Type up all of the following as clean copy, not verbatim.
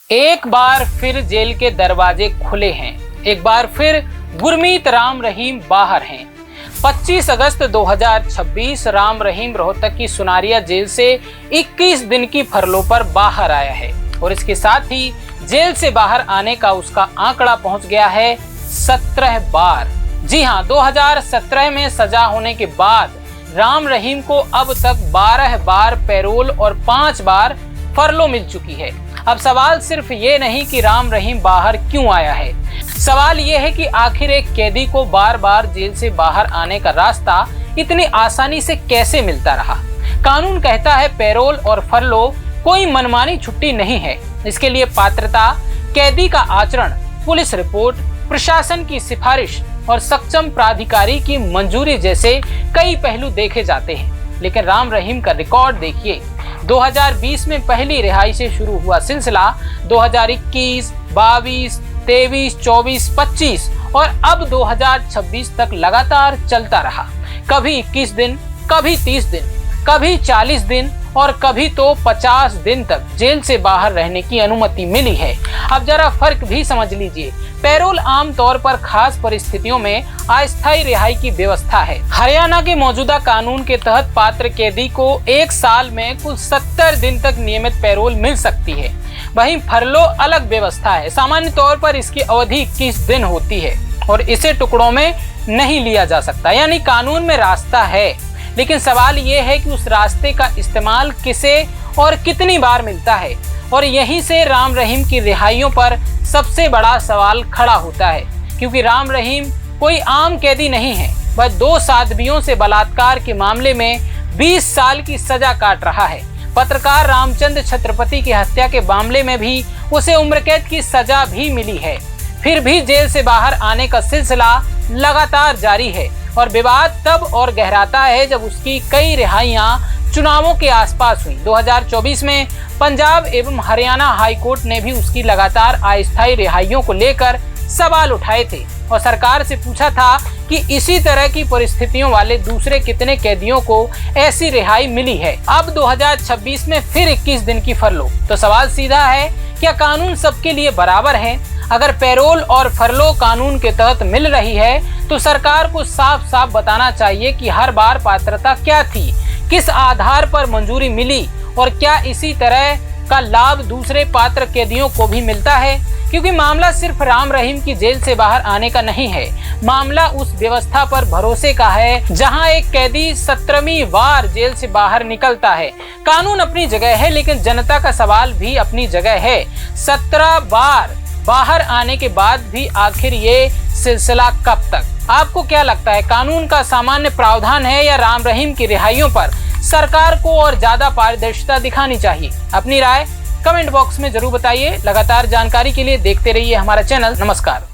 एक बार फिर जेल के दरवाजे खुले हैं। एक बार फिर गुरमीत राम रहीम बाहर हैं। 25 अगस्त 2026 राम रहीम रोहतक की सुनारिया जेल से 21 दिन की फरलो पर बाहर आया है और इसके साथ ही जेल से बाहर आने का उसका आंकड़ा पहुंच गया है 17 बार। जी हां, 2017 में सजा होने के बाद राम रहीम को अब तक 12 बार पैरोल और 5 बार फरलो मिल चुकी है। अब सवाल सिर्फ ये नहीं कि राम रहीम बाहर क्यों आया है, सवाल ये है कि आखिर एक कैदी को बार बार जेल से बाहर आने का रास्ता इतनी आसानी से कैसे मिलता रहा। कानून कहता है पैरोल और फरलो कोई मनमानी छुट्टी नहीं है। इसके लिए पात्रता, कैदी का आचरण, पुलिस रिपोर्ट, प्रशासन की सिफारिश और सक्षम प्राधिकारी की मंजूरी जैसे कई पहलू देखे जाते हैं। लेकिन राम रहीम का रिकॉर्ड देखिए। 2020 में पहली रिहाई से शुरू हुआ सिलसिला 2021, 22, 23, 24, 25 और अब 2026 तक लगातार चलता रहा। कभी 21 दिन, कभी 30 दिन, कभी 40 दिन और कभी तो 50 दिन तक जेल से बाहर रहने की अनुमति मिली है। अब जरा फर्क भी समझ लीजिए। पैरोल आमतौर पर खास परिस्थितियों में अस्थायी रिहाई की व्यवस्था है। हरियाणा के मौजूदा कानून के तहत पात्र कैदी को 1 साल में कुल 70 दिन तक नियमित पैरोल मिल सकती है। वहीं फरलो अलग व्यवस्था है। सामान्य तौर पर इसकी अवधि 21 दिन होती है और इसे टुकड़ों में नहीं लिया जा सकता। यानी कानून में रास्ता है, लेकिन सवाल ये है कि उस रास्ते का इस्तेमाल किसे और कितनी बार मिलता है। और यहीं से राम रहीम की रिहाइयों पर सबसे बड़ा सवाल खड़ा होता है, क्योंकि राम रहीम कोई आम कैदी नहीं है। वह 2 साध्वियों से बलात्कार के मामले में 20 साल की सजा काट रहा है। पत्रकार रामचंद्र छत्रपति की हत्या के मामले में भी उसे उम्र कैद की सजा भी मिली है। फिर भी जेल से बाहर आने का सिलसिला लगातार जारी है और विवाद तब और गहराता है जब उसकी कई रिहाइयां चुनावों के आसपास हुई। 2024 में पंजाब एवं हरियाणा हाईकोर्ट ने भी उसकी लगातार अस्थायी रिहाइयों को लेकर सवाल उठाए थे और सरकार से पूछा था कि इसी तरह की परिस्थितियों वाले दूसरे कितने कैदियों को ऐसी रिहाई मिली है। अब 2026 में फिर 21 दिन की फरलो। तो सवाल सीधा है, क्या कानून सबके लिए बराबर है? अगर पैरोल और फरलो कानून के तहत मिल रही है तो सरकार को साफ साफ बताना चाहिए कि हर बार पात्रता क्या थी, किस आधार पर मंजूरी मिली और क्या इसी तरह का लाभ दूसरे पात्र कैदियों को भी मिलता है। क्योंकि मामला सिर्फ राम रहीम की जेल से बाहर आने का नहीं है, मामला उस व्यवस्था पर भरोसे का है जहां एक कैदी 17वीं बार जेल से बाहर निकलता है। कानून अपनी जगह है, लेकिन जनता का सवाल भी अपनी जगह है। 17 बार बाहर आने के बाद भी आखिर ये सिलसिला कब तक? आपको क्या लगता है, कानून का सामान्य प्रावधान है या राम रहीम की रिहाइयों पर सरकार को और ज्यादा पारदर्शिता दिखानी चाहिए? अपनी राय कमेंट बॉक्स में जरूर बताइए। लगातार जानकारी के लिए देखते रहिए हमारा चैनल। नमस्कार।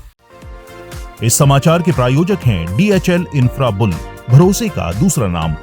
इस समाचार के प्रायोजक हैं DHL इंफ्रा बुल, भरोसे का दूसरा नाम।